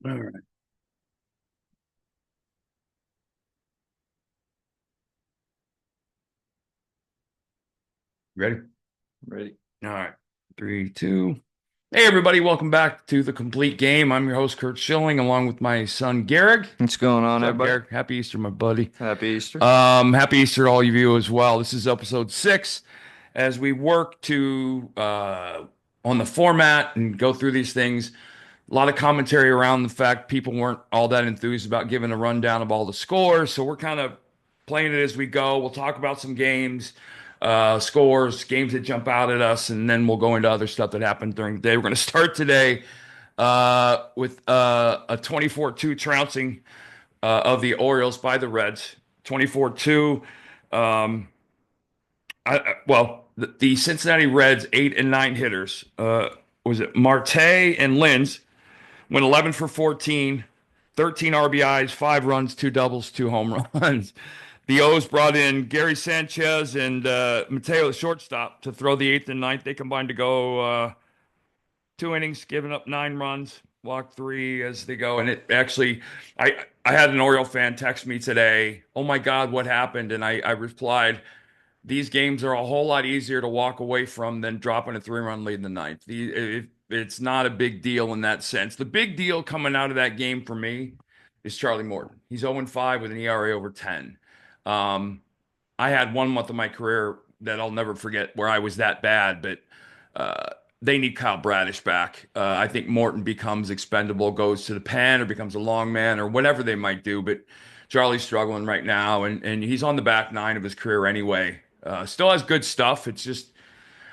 All right. Ready? Ready. All right. Three, two. Hey, everybody. Welcome back to The Complete Game. I'm your host, Kurt Schilling, along with my son, Garrick. What's going on, What's up, everybody? Garrick? Happy Easter, my buddy. Happy Easter. Happy Easter to all of you as well. This is episode 6 as we work to on the format and go through these things. A lot of commentary around the fact people weren't all that enthused about giving a rundown of all the scores. So we're kind of playing it as we go. We'll talk about some games, scores, games that jump out at us, and then we'll go into other stuff that happened during the day. We're going to start today with a 24-2 trouncing of the Orioles by the Reds. 24-2. Um, the Cincinnati Reds 8 and 9 hitters. Was it Marte and Linz? Went 11 for 14, 13 RBIs, 5 runs, 2 doubles, 2 home runs. The O's brought in Gary Sanchez and Mateo, the shortstop, to throw the eighth and ninth. They combined to go 2 innings, giving up 9 runs, walked 3 as they go. And it actually, I had an Oriole fan text me today. Oh my God, what happened? And I replied, these games are a whole lot easier to walk away from than dropping a 3-run lead in the ninth. It's not a big deal in that sense. The big deal coming out of that game for me is Charlie Morton. He's 0-5 with an ERA over 10. Um, I had 1 month of my career that I'll never forget where I was that bad, but they need Kyle Bradish back. I think Morton becomes expendable, goes to the pen, or becomes a long man, or whatever they might do. But Charlie's struggling right now, and he's on the back nine of his career anyway. Still has good stuff. It's just,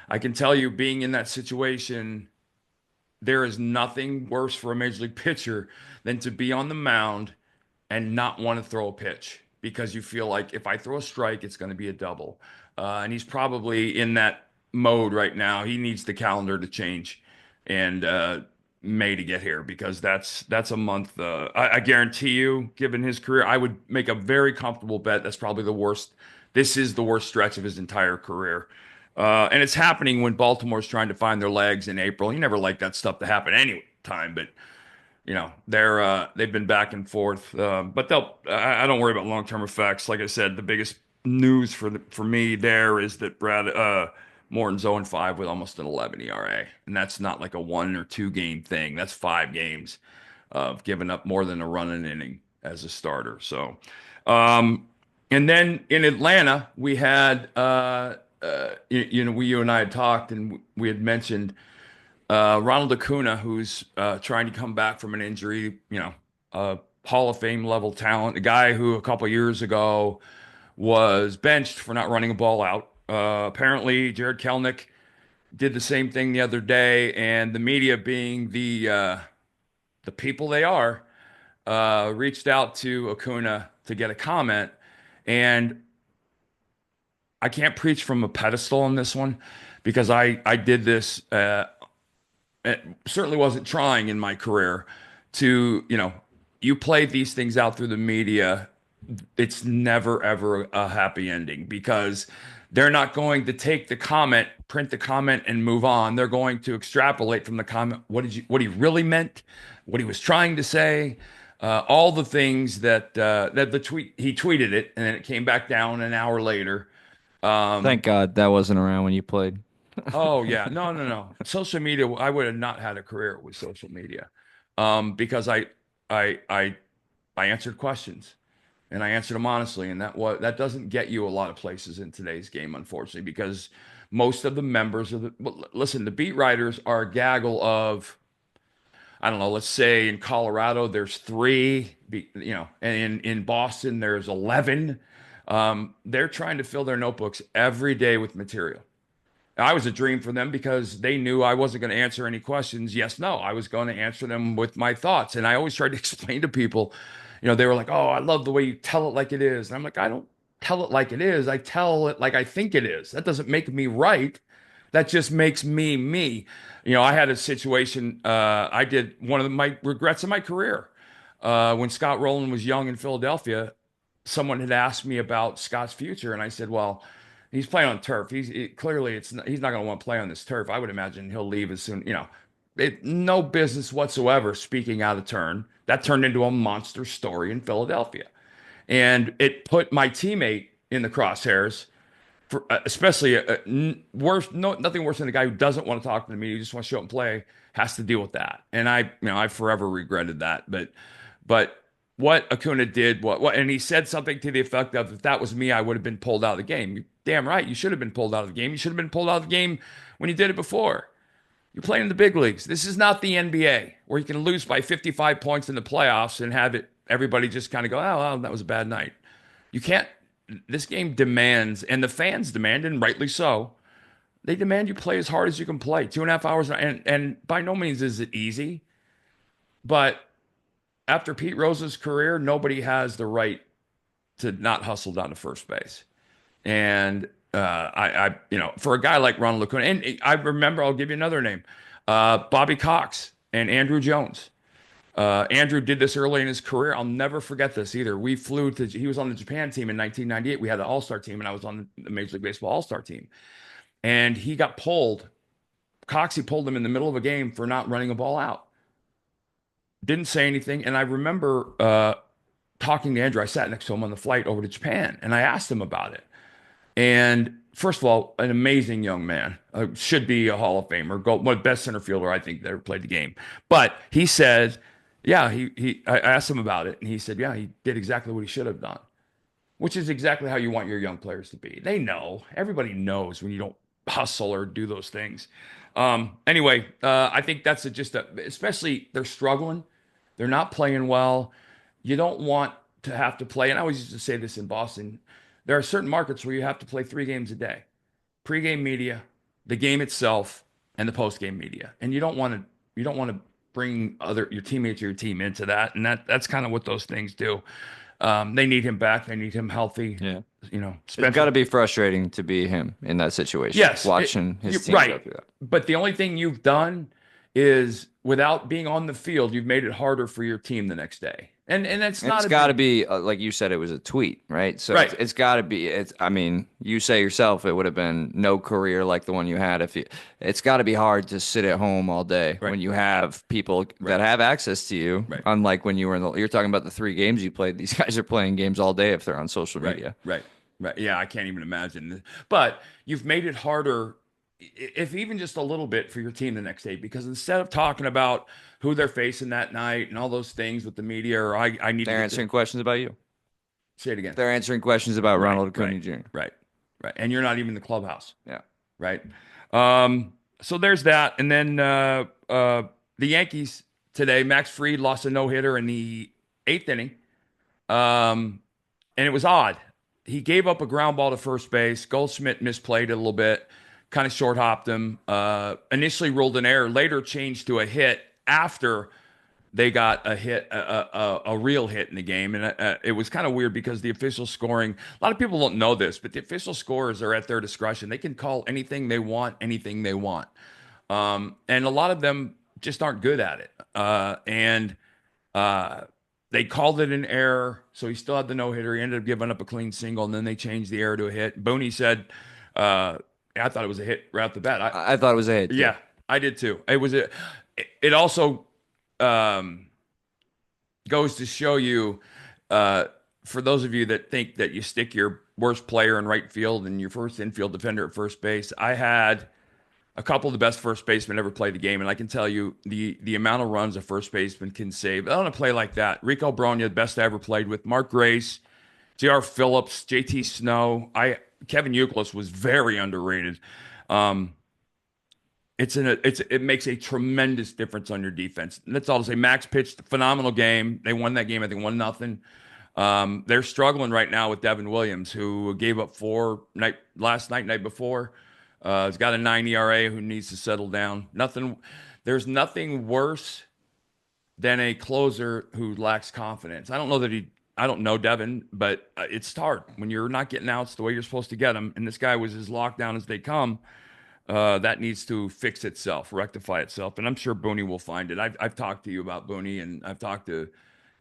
I can tell you, being in that situation, there is nothing worse for a major league pitcher than to be on the mound and not want to throw a pitch because you feel like if I throw a strike, it's going to be a double. And he's probably in that mode right now. He needs the calendar to change and May to get here because that's a month. I guarantee you, given his career, I would make a very comfortable bet. That's probably the worst. This is the worst stretch of his entire career. And it's happening when Baltimore's trying to find their legs in April. You never like that stuff to happen any time, but they've been back and forth, but I don't worry about long-term effects. Like I said, the biggest news for me there is that Brad Morton's 0-5 with almost an 11 ERA, and that's not like a 1 or 2 game thing. That's 5 games of giving up more than a run an inning as a starter. So, um, and then in Atlanta, we had you and I had talked, and we had mentioned. Ronald Acuna, who's trying to come back from an injury, a Hall of Fame level talent, a guy who a couple years ago was benched for not running a ball out. Apparently, Jared Kelnick did the same thing the other day, and the media, being the people they are, reached out to Acuna to get a comment. And I can't preach from a pedestal on this one because I did this. It certainly wasn't trying in my career to, you play these things out through the media. It's never, ever a happy ending because they're not going to take the comment, print the comment, and move on. They're going to extrapolate from the comment what he really meant, what he was trying to say, all the things that the tweet he tweeted it, and then it came back down an hour later. Thank Um, God that wasn't around when you played. Oh yeah, no, no, no. Social media, I would have not had a career with social media, because I, I, I answered questions and I answered them honestly, and that doesn't get you a lot of places in today's game, unfortunately, because most of the members of listen, the beat writers are a gaggle of, I don't know, let's say in Colorado there's three, and in Boston there's 11. They're trying to fill their notebooks every day with material. I was a dream for them because they knew I wasn't going to answer any questions. Yes, no. I was going to answer them with my thoughts. And I always tried to explain to people, they were like, oh, I love the way you tell it like it is. And I'm like, I don't tell it like it is. I tell it like I think it is. That doesn't make me right. That just makes me me. I had a situation, I did one of my regrets of my career. When Scott Rowland was young in Philadelphia, someone had asked me about Scott's future. And I said, well, he's playing on turf. Clearly he's not going to want to play on this turf. I would imagine he'll leave as soon, no business whatsoever speaking out of turn. That turned into a monster story in Philadelphia. And it put my teammate in the crosshairs, for, especially worse, nothing worse than a guy who doesn't want to talk to the media, who just wants to show up and play, has to deal with that. And I forever regretted that. But what Acuna did, and he said something to the effect of, if that was me, I would have been pulled out of the game. You're damn right. You should have been pulled out of the game. You should have been pulled out of the game when you did it before. You're playing in the big leagues. This is not the NBA where you can lose by 55 points in the playoffs and have it everybody just kind of go, oh, well, that was a bad night. You can't. This game demands, and the fans demand, and rightly so. They demand you play as hard as you can play. 2.5 hours, and by no means is it easy. But after Pete Rose's career, nobody has the right to not hustle down to first base. And for a guy like Ronald Acuña, and I remember, I'll give you another name, Bobby Cox and Andrew Jones. Andrew did this early in his career. I'll never forget this either. He was on the Japan team in 1998. We had the All-Star team, and I was on the Major League Baseball All-Star team. And he got pulled. Coxie pulled him in the middle of a game for not running a ball out. Didn't say anything. And I remember talking to Andrew. I sat next to him on the flight over to Japan, and I asked him about it. And first of all, an amazing young man, should be a Hall of Famer, best center fielder I think that ever played the game. But he said, yeah, I asked him about it, and he said, yeah, he did exactly what he should have done, which is exactly how you want your young players to be. They know, everybody knows when you don't hustle or do those things. Anyway, I think that's especially they're struggling. They're not playing well. You don't want to have to play. And I always used to say this in Boston. There are certain markets where you have to play 3 games a day. Pre-game media, the game itself, and the post-game media. And you don't want to bring your teammates or your team into that. And that's kind of what those things do. They need him back. They need him healthy. Yeah. It's got to be frustrating to be him in that situation. Yes. Watching his team go through that. But the only thing you've done is, without being on the field, you've made it harder for your team the next day. And that's not. It's got to be like you said. It was a tweet, right? So right. It's got to be. I mean, you say yourself, it would have been no career like the one you had if you. It's got to be hard to sit at home all day when you have people that have access to you. Right. Unlike when you were you're talking about the 3 games you played. These guys are playing games all day if they're on social media. Right. Yeah, I can't even imagine. But you've made it harder, if even just a little bit, for your team the next day, because instead of talking about who they're facing that night and all those things with the media, or they're answering questions about you. Say it again. They're answering questions about Ronald Acuña Jr. Right. And you're not even in the clubhouse. Yeah. Right. So there's that. And then the Yankees today, Max Fried lost a no-hitter in the 8th inning. And it was odd. He gave up a ground ball to first base. Goldschmidt misplayed it a little bit, kind of short hopped him. Initially ruled an error, later changed to a hit after they got a hit, a real hit in the game. And it was kind of weird because the official scoring, a lot of people don't know this, but the official scorers are at their discretion. They can call anything they want, anything they want. And a lot of them just aren't good at it. They called it an error, so he still had the no-hitter. He ended up giving up a clean single, and then they changed the error to a hit. Booney said, I thought it was a hit right off the bat. I thought it was a hit. Yeah, I did too. It also goes to show you, for those of you that think that you stick your worst player in right field and your first infield defender at first base, I had a couple of the best first basemen ever played the game, and I can tell you the amount of runs a first baseman can save. I want to play like that. Rico Brogna, the best I ever played with. Mark Grace, J.R. Phillips, J.T. Snow. Kevin Youkilis was very underrated. It makes a tremendous difference on your defense. And that's all to say. Max pitched a phenomenal game. They won that game, I think 1-0. They're struggling right now with Devin Williams, who gave up 4 last night before. He's got a 9 ERA, who needs to settle down. There's nothing worse than a closer who lacks confidence. I don't know Devin, but it's hard when you're not getting outs the way you're supposed to get them. And this guy was as locked down as they come. That needs to fix itself, rectify itself. And I'm sure Booney will find it. I've talked to you about Booney, and I've talked to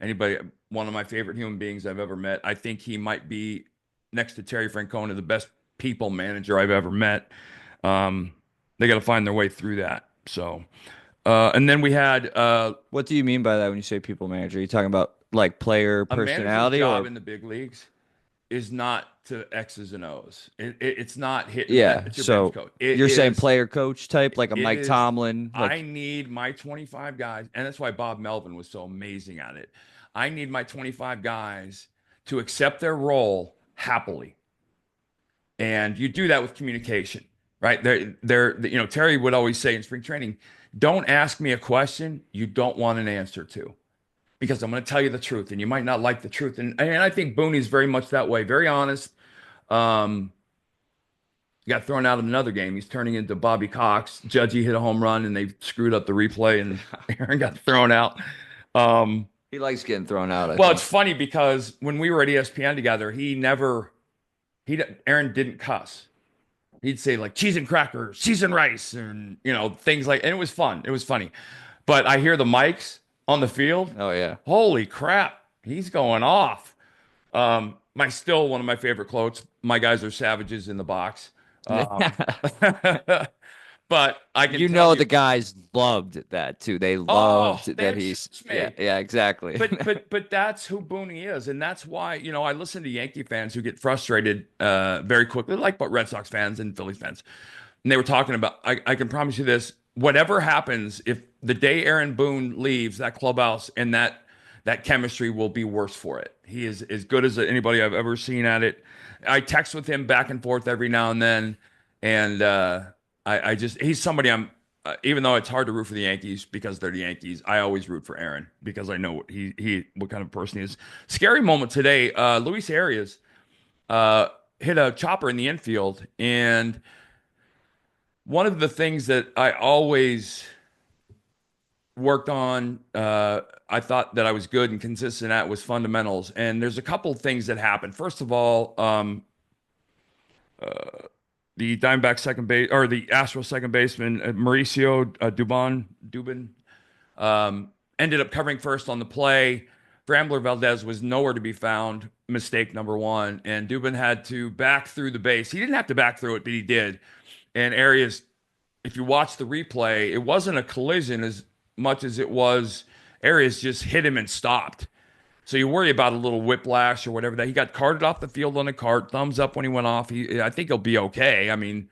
anybody, one of my favorite human beings I've ever met. I think he might be, next to Terry Francona, the best people manager I've ever met. They got to find their way through that. So And then we had What do you mean by that when you say people manager? Are you talking about like player a manager's personality job or in the big leagues is not to X's and O's. It's not hitting. yeah? It's your bench So coach. It you're saying is. player coach type, like a It Mike is. Tomlin, I like need my 25 guys, and that's why Bob Melvin was so amazing at it. I need my 25 guys to accept their role happily, and you do that with communication, right? Terry would always say in spring training, "Don't ask me a question you don't want an answer to." Because I'm going to tell you the truth, and you might not like the truth. And I think Booney's very much that way, very honest. Um, got thrown out of another game. He's turning into Bobby Cox. Judgy hit a home run, and they screwed up the replay, and Aaron got thrown out. Um, he likes getting thrown out, I well, think. it's funny because when we were at ESPN together, Aaron didn't cuss. He'd say like cheese and crackers, cheese and rice, and things like. And it was fun. It was funny. But I hear the mics on the field. Oh yeah. Holy crap, he's going off. Still one of my favorite quotes. My guys are savages in the box. Um, but I can You tell know you, the guys loved that too. They oh loved that man, he's shoots yeah, me. yeah, exactly. But that's who Booney is, and that's why I listen to Yankee fans who get frustrated very quickly, like but Red Sox fans and Phillies fans, and they were talking about. I can promise you this: whatever happens, if the day Aaron Boone leaves that clubhouse, and that chemistry will be worse for it. He is as good as anybody I've ever seen at it. I text with him back and forth every now and then, and I just he's somebody even though it's hard to root for the Yankees because they're the Yankees, I always root for Aaron because I know what kind of person he is. Scary moment today. Luis Arias hit a chopper in the infield, and one of the things that I always worked on, I thought that I was good and consistent at was fundamentals. And there's a couple things that happened. First of all, the Diamondback second base or the Astros second baseman Mauricio Dubin ended up covering first on the play. Framber Valdez was nowhere to be found. Mistake number one, and Dubin had to back through the base. He didn't have to back through it, but he did. And Arias, if you watch the replay, it wasn't a collision as much as it was Arias just hit him and stopped. So you worry about a little whiplash or whatever that he got carted off the field on a cart. Thumbs up when he went off. I think he'll be okay. I mean,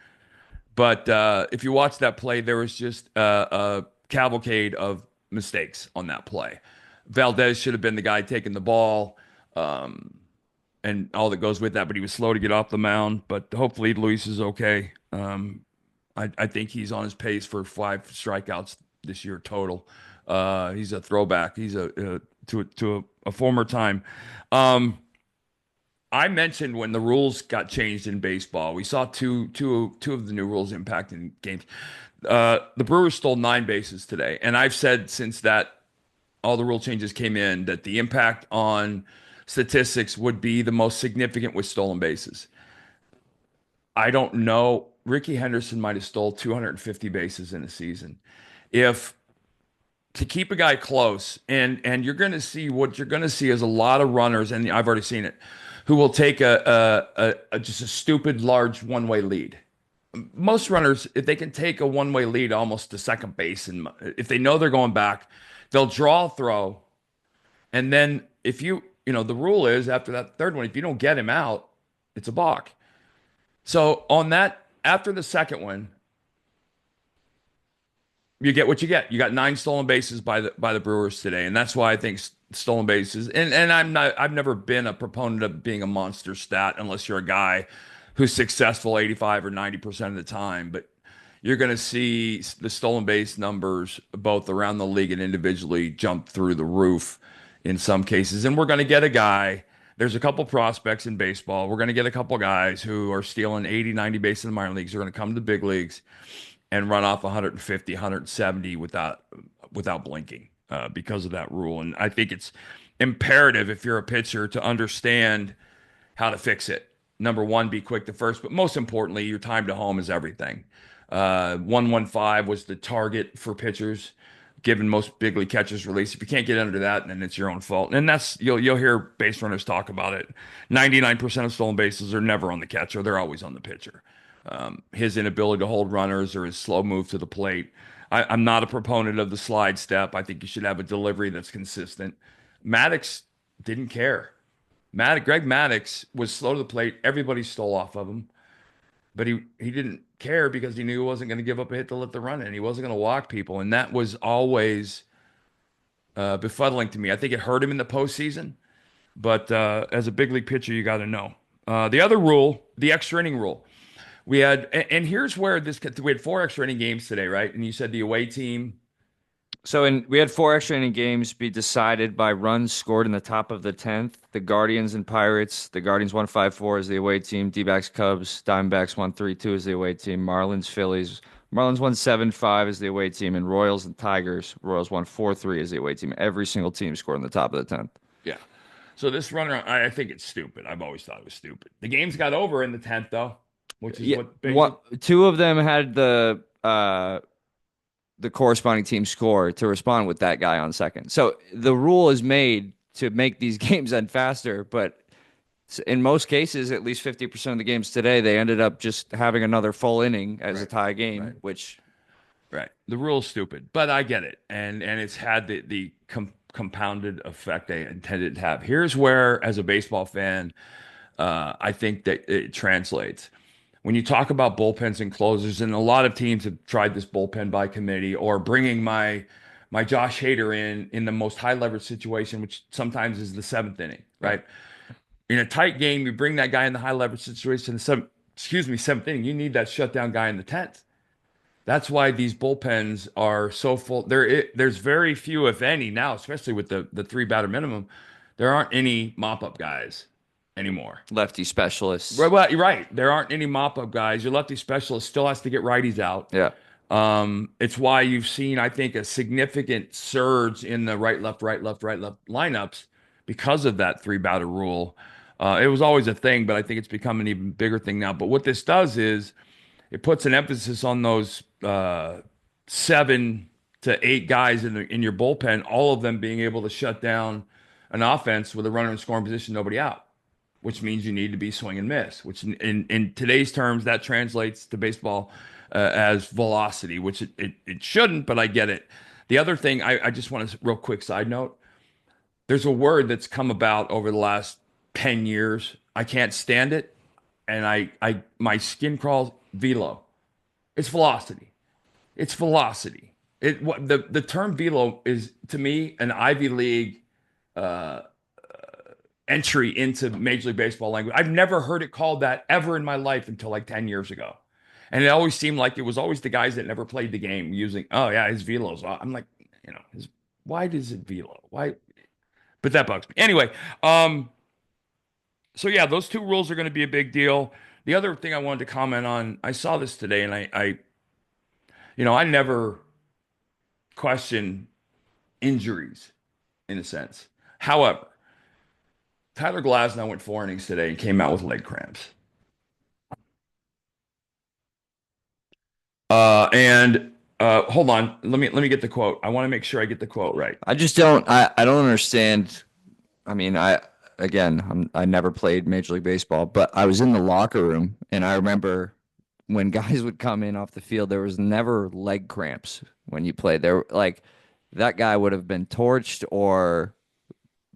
but if you watch that play, there was just a cavalcade of mistakes on that play. Valdez should have been the guy taking the ball, and all that goes with that. But he was slow to get off the mound. But hopefully, Luis is okay. I think he's on his pace for 5 strikeouts this year total. He's a throwback. He's to a former time. I mentioned when the rules got changed in baseball, we saw two of the new rules impacting games. The Brewers stole 9 bases today, and I've said since that all the rule changes came in that the impact on statistics would be the most significant with stolen bases. I don't know. Ricky Henderson might have stole 250 bases in a season. If to keep a guy close, and you're going to see what you're going to see is a lot of runners, and I've already seen it, who will take just a stupid large one-way lead. Most runners, if they can take a one-way lead almost to second base, and if they know they're going back, they'll draw a throw, and then if the rule is after that third one, if you don't get him out, it's a balk. So on that, after the second one, you get what you get. You got 9 stolen bases by the Brewers today, and that's why I think stolen bases. And I've never been a proponent of being a monster stat unless you're a guy who's successful 85 or 90% of the time. But you're going to see the stolen base numbers both around the league and individually jump through the roof in some cases. And we're going to get a guy. There's a couple prospects in baseball. We're going to get a couple guys who are stealing 80, 90 bases in the minor leagues. They're going to come to the big leagues and run off 150, 170 without blinking because of that rule. And I think it's imperative if you're a pitcher to understand how to fix it. Number one, be quick to first, but most importantly, your time to home is everything. 115 was the target for pitchers, given most big league catchers release. If you can't get under that, then it's your own fault. And that's you'll hear base runners talk about it. 99% of stolen bases are never on the catcher; they're always on the pitcher. His inability to hold runners or his slow move to the plate. I'm not a proponent of the slide step. I think you should have a delivery that's consistent. Maddox didn't care. Greg Maddox was slow to the plate. Everybody stole off of him, but he didn't care because he knew he wasn't going to give up a hit to let the run in. He wasn't going to walk people, and that was always befuddling to me. I think it hurt him in the postseason, but as a big league pitcher, you got to know. The other rule, the extra inning rule. We had, and here's where we had 4 extra inning games today, right? And you said the away team. So we had 4 extra inning games be decided by runs scored in the top of the 10th. The Guardians and Pirates. The Guardians won 5-4 as the away team. D-backs, Cubs, Diamondbacks won 3-2 as the away team. Marlins, Phillies. Marlins won 7-5 as the away team. And Royals and Tigers. Royals won 4-3 as the away team. Every single team scored in the top of the 10th. Yeah. So this runaround, I think it's stupid. I've always thought it was stupid. The games got over in the 10th, though, which is what 2 of them had the corresponding team score to respond with that guy on second. So the rule is made to make these games end faster, but in most cases, at least 50% of the games today, they ended up just having another full inning as a tie game, which the rule is stupid, but I get it, and it's had the compounded effect they intended to have. Here's where, as a baseball fan, I think that it translates. When you talk about bullpens and closers, and a lot of teams have tried this bullpen by committee, or bringing my Josh Hader in the most high leverage situation, which sometimes is the 7th inning, right? In a tight game, you bring that guy in the high leverage situation, 7th inning, you need that shutdown guy in the 10th. That's why these bullpens are so full. There's very few, if any, now, especially with the 3-batter minimum. There aren't any mop-up guys anymore. Lefty specialists. Well, you're right. There aren't any mop-up guys. Your lefty specialist still has to get righties out. Yeah. It's why you've seen, I think, a significant surge in the right, left lineups because of that 3-batter rule. It was always a thing, but I think it's become an even bigger thing now. But what this does is it puts an emphasis on those 7 to 8 guys in your bullpen, all of them being able to shut down an offense with a runner in scoring position, nobody out, which means you need to be swing and miss, which in today's terms, that translates to baseball as velocity, which it shouldn't, but I get it. The other thing, I just want to, real quick side note, there's a word that's come about over the last 10 years. I can't stand it. And my skin crawls. Velo. It's velocity. It's velocity. The term velo is, to me, an Ivy League entry into Major League Baseball language. I've never heard it called that ever in my life until like 10 years ago. And it always seemed like it was always the guys that never played the game using, oh yeah, his velo's off. I'm like, why does it velo? Why? But that bugs me. Anyway, so yeah, those 2 rules are going to be a big deal. The other thing I wanted to comment on, I saw this today, and I never question injuries in a sense. However, Tyler Glasnow went 4 innings today and came out with leg cramps. Hold on, let me get the quote. I want to make sure I get the quote right. I just don't. I don't understand. I mean, I never played Major League Baseball, but I was in the locker room, and I remember when guys would come in off the field, there was never leg cramps when you played. That guy would have been torched or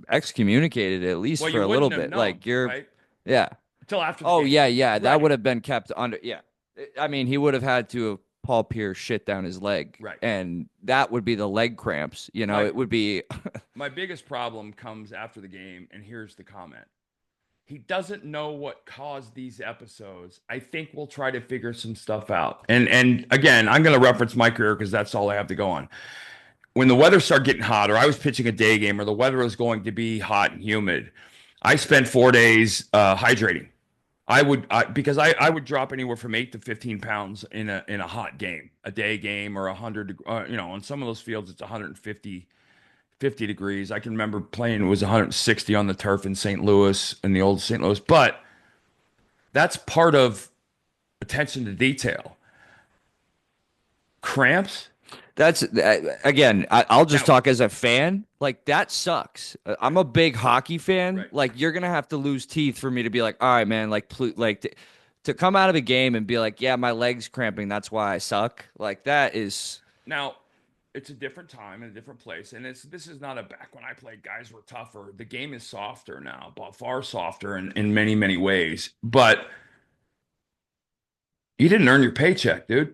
excommunicated at least for a little bit. Known, right? Yeah. Until after. Yeah. That would have been kept under. Yeah. I mean, he would have had to have Paul Pierce shit down his leg. Right. And that would be the leg cramps. It would be. My biggest problem comes after the game, and here's the comment. He doesn't know what caused these episodes. I think we'll try to figure some stuff out. And again, I'm going to reference my career because that's all I have to go on. When the weather started getting hot, or I was pitching a day game, or the weather was going to be hot and humid, I spent 4 days hydrating. Because I would drop anywhere from 8 to 15 pounds in a hot game, a day game, or 100. On some of those fields it's 150 degrees. I can remember playing, it was 160 on the turf in St. Louis, in the old St. Louis. But that's part of attention to detail. Cramps. That's again. I'll just talk as a fan. Like, that sucks. I'm a big hockey fan. Right. Like, you're gonna have to lose teeth for me to be like, all right, man. Like, to come out of a game and be like, yeah, my leg's cramping. That's why I suck. Like, that is. Now, it's a different time and a different place, and this is not a back when I played. Guys were tougher. The game is softer now, but far softer in many many ways. But you didn't earn your paycheck, dude.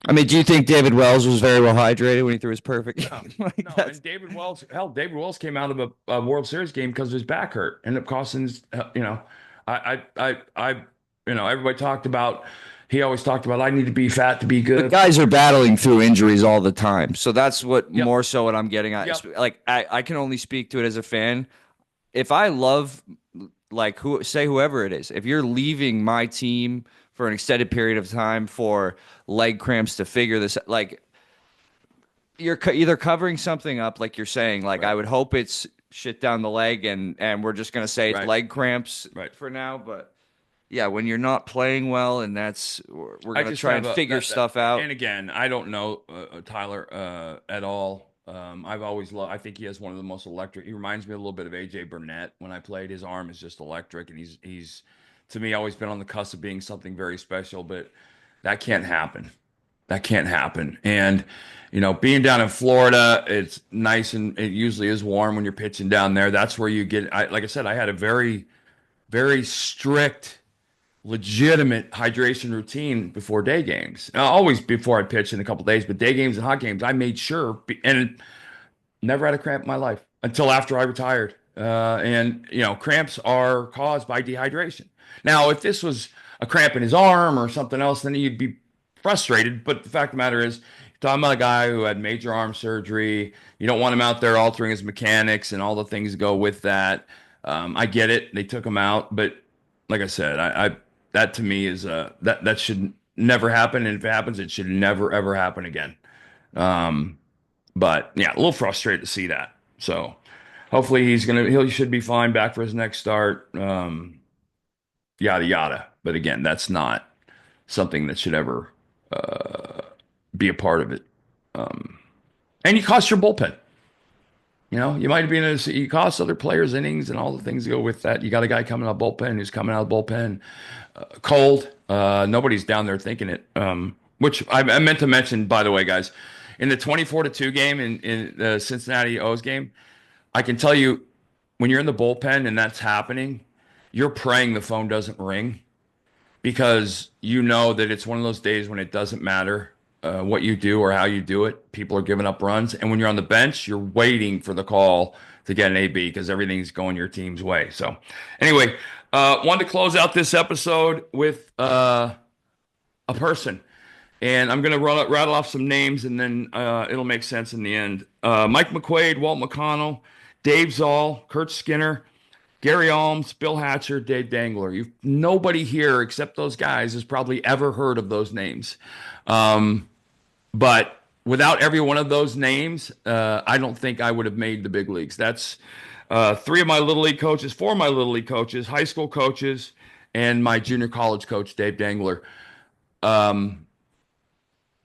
I mean, do you think David Wells was very well hydrated when he threw his perfect No, game? Like no. that's And David Wells came out of a World Series game because his back hurt, ended up costing his, I, everybody talked about. He always talked about I need to be fat to be but good. guys are battling through injuries all the time. So that's what Yep, more so what I'm getting at. yep, Like I can only speak to it as a fan. If I love like whoever it is, if you're leaving my team for an extended period of time for leg cramps to figure this like you're either covering something up like you're saying like I right, would hope it's shit down the leg and we're just going to say it's right, leg cramps right. for now, but yeah, when you're not playing well and we're I going to just try have and a figure that stuff out. and again, I don't know Tyler at all. I've always loved. I think he has one of the most electric. He reminds me a little bit of AJ Burnett when I played. His arm is just electric, and he's to me always been on the cusp of being something very special. But that can't happen. That can't happen. And being down in Florida, it's nice and it usually is warm when you're pitching down there. That's where you get. Like I said, I had a very very strict legitimate hydration routine before day games. Always before I pitch in a couple days, but day games and hot games, I made sure, and never had a cramp in my life until after I retired. And cramps are caused by dehydration. Now, if this was a cramp in his arm or something else, then you'd be frustrated. But the fact of the matter is, you're talking about a guy who had major arm surgery. You don't want him out there altering his mechanics and all the things that go with that. I get it; they took him out, but like I said, I that to me is that should never happen, and if it happens, it should never ever happen again. Um, but yeah, a little frustrated to see that. So hopefully he should be fine back for his next start. Yada yada. But again, that's not something that should ever uh, be a part of it. Um, and you cost your bullpen. You might be in you cost other players innings and all the things that go with that. You got a guy coming out of bullpen who's coming out of bullpen cold. Nobody's down there thinking it. Which I meant to mention, by the way, guys, in the 24-2 game in the Cincinnati O's game, I can tell you when you're in the bullpen and that's happening, you're praying the phone doesn't ring because you know that it's one of those days when it doesn't matter what you do or how you do it. People are giving up runs. And when you're on the bench, you're waiting for the call to get an AB because everything's going your team's way. So, anyway, wanted to close out this episode with a person. And I'm going to rattle off some names and then it'll make sense in the end. Mike McQuaid, Walt McConnell, Dave Zoll, Kurt Skinner, Gary Alms, Bill Hatcher, Dave Dangler. Nobody here except those guys has probably ever heard of those names. But without every one of those names, I don't think I would have made the big leagues. That's three of my little league coaches, four of my little league coaches, high school coaches, and my junior college coach, Dave Dangler.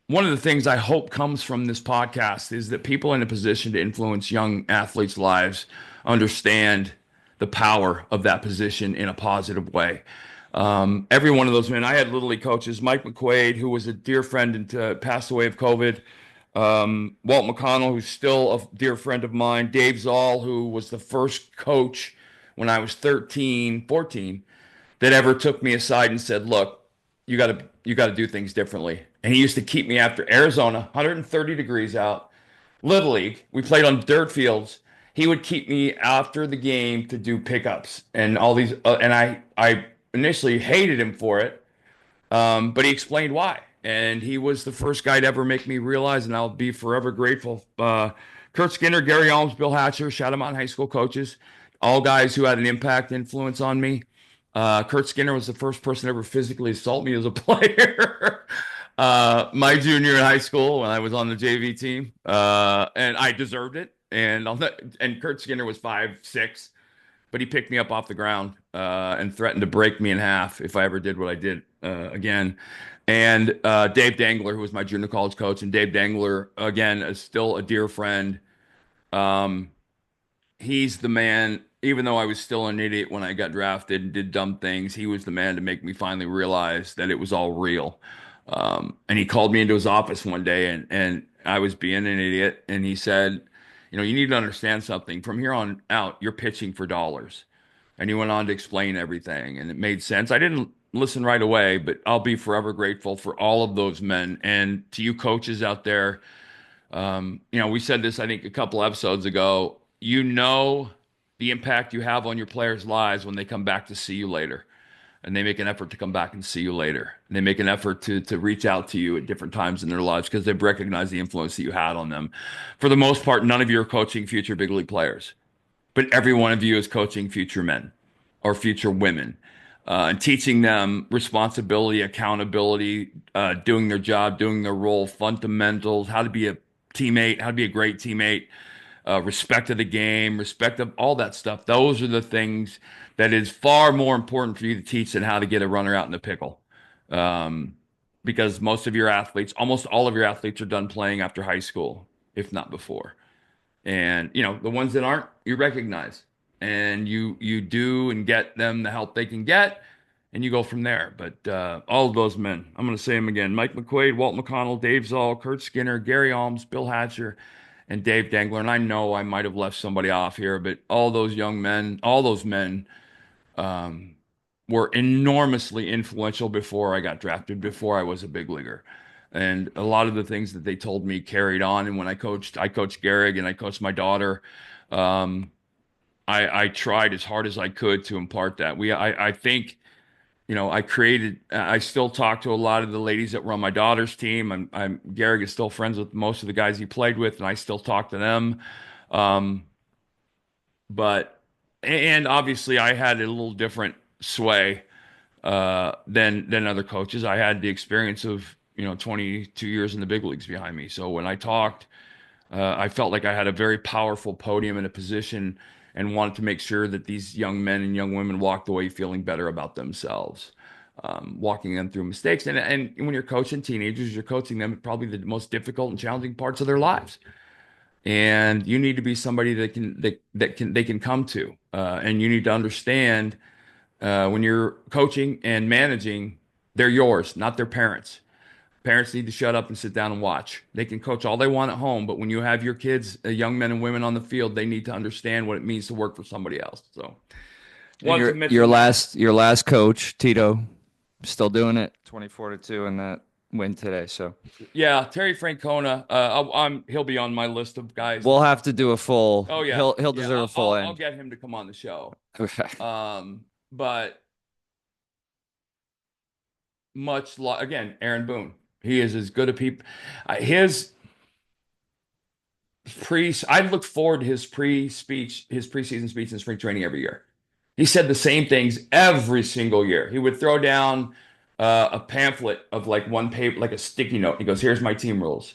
One of the things I hope comes from this podcast is that people in a position to influence young athletes' lives understand the power of that position in a positive way. Every one of those men, I had little league coaches, Mike McQuaid, who was a dear friend and passed away of COVID. Walt McConnell, who's still a dear friend of mine. Dave Zoll, who was the first coach when I was 13, 14, that ever took me aside and said, look, you got to do things differently. And he used to keep me after Arizona, 130 degrees out, Little League. We played on dirt fields. He would keep me after the game to do pickups and all these. And I initially hated him for it, but he explained why. And he was the first guy to ever make me realize, and I'll be forever grateful. Kurt Skinner, Gary Alms, Bill Hatcher, Shadow Mountain High School coaches, all guys who had an impact, influence on me. Kurt Skinner was the first person to ever physically assault me as a player. My junior in high school when I was on the JV team, and I deserved it. And Kurt Skinner was 5'6", but he picked me up off the ground and threatened to break me in half if I ever did what I did again. And Dave Dangler, who was my junior college coach, and Dave Dangler again is still a dear friend. He's the man. Even though I was still an idiot when I got drafted and did dumb things, he was the man to make me finally realize that it was all real. And he called me into his office one day, and I was being an idiot, and he said, you need to understand something. From here on out, you're pitching for dollars. And he went on to explain everything, and it made sense. I didn't listen right away, but I'll be forever grateful for all of those men. And to you coaches out there, we said this, I think, a couple episodes ago. The impact you have on your players' lives when they come back to see you later, and they make an effort to come back and see you later. And they make an effort to reach out to you at different times in their lives because they've recognized the influence that you had on them. For the most part, none of you are coaching future big league players, but every one of you is coaching future men or future women, and teaching them responsibility, accountability, doing their job, doing their role, fundamentals, how to be a teammate, how to be a great teammate, respect of the game, respect of all that stuff. Those are the things that is far more important for you to teach than how to get a runner out in the pickle. Um, because most of your athletes, almost all of your athletes are done playing after high school, if not before. And the ones that aren't, you recognize, and you do and get them the help they can get, and you go from there. But all of those men, I'm going to say them again: Mike McQuaid, Walt McConnell, Dave Zoll, Kurt Skinner, Gary Alms, Bill Hatcher, and Dave Dangler. And I know I might have left somebody off here, but all those young men, all those men, um, were enormously influential before I got drafted, before I was a big leaguer. And a lot of the things that they told me carried on. And when I coached Gehrig and I coached my daughter. Um, I tried as hard as I could to impart that. I think, I still talk to a lot of the ladies that were on my daughter's team. Gehrig is still friends with most of the guys he played with, and I still talk to them. Um, but, and obviously I had a little different sway than other coaches. I had the experience of 22 years in the big leagues behind me. So when I talked, I felt like I had a very powerful podium and a position, and wanted to make sure that these young men and young women walked away feeling better about themselves, walking them through mistakes. And when you're coaching teenagers, you're coaching them at probably the most difficult and challenging parts of their lives. And you need to be somebody they can come to, and you need to understand, when you're coaching and managing, they're yours, not their parents. Parents need to shut up and sit down and watch. They can coach all they want at home, but when you have your kids, young men and women on the field, they need to understand what it means to work for somebody else. So, And wanted to your mention that. last coach, Tito, still doing it, 24-2 in that win today. So Yeah, Terry Francona. He'll be on my list of guys. we'll have to do a full. Oh yeah, He'll yeah. deserve a full I'll end. get him to come on the show. Okay. But again, Aaron Boone. He is as good a people. His I look forward to his preseason speech in spring training every year. He said the same things every single year. He would throw down a pamphlet of like one paper, like a sticky note. He goes, "Here's my team rules,"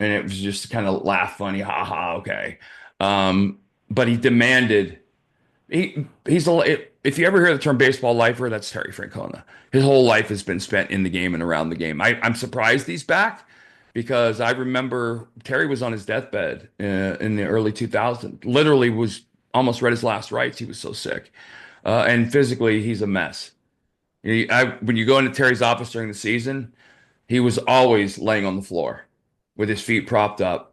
and it was just kind of laugh funny, ha ha, okay. But he demanded. If you ever hear the term baseball lifer, that's Terry Francona. His whole life has been spent in the game and around the game. I'm surprised he's back, because I remember Terry was on his deathbed in the early 2000s. Literally was almost read his last rites. He was so sick. And physically, he's a mess. When you go into Terry's office during the season, he was always laying on the floor with his feet propped up,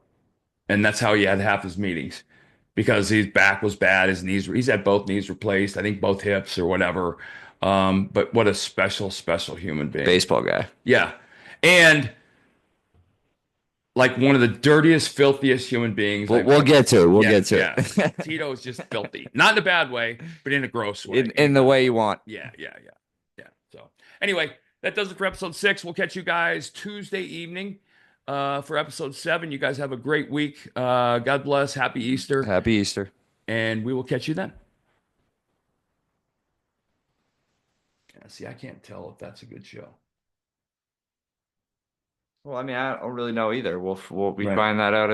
and that's how he had half his meetings, because his back was bad. He's had both knees replaced, I think both hips or whatever. But what a special, special human being. Baseball guy. Yeah. And like one of the dirtiest, filthiest human beings. We'll get to it. We'll get to it. Tito is just filthy. Not in a bad way, but in a gross way. In the way you want. Yeah. So anyway, that does it for episode 6. We'll catch you guys Tuesday evening for episode 7. You guys have a great week. God bless. Happy Easter. Happy Easter. And we will catch you then. See, I can't tell if that's a good show. Well, I mean, I don't really know either. We'll Right. find that out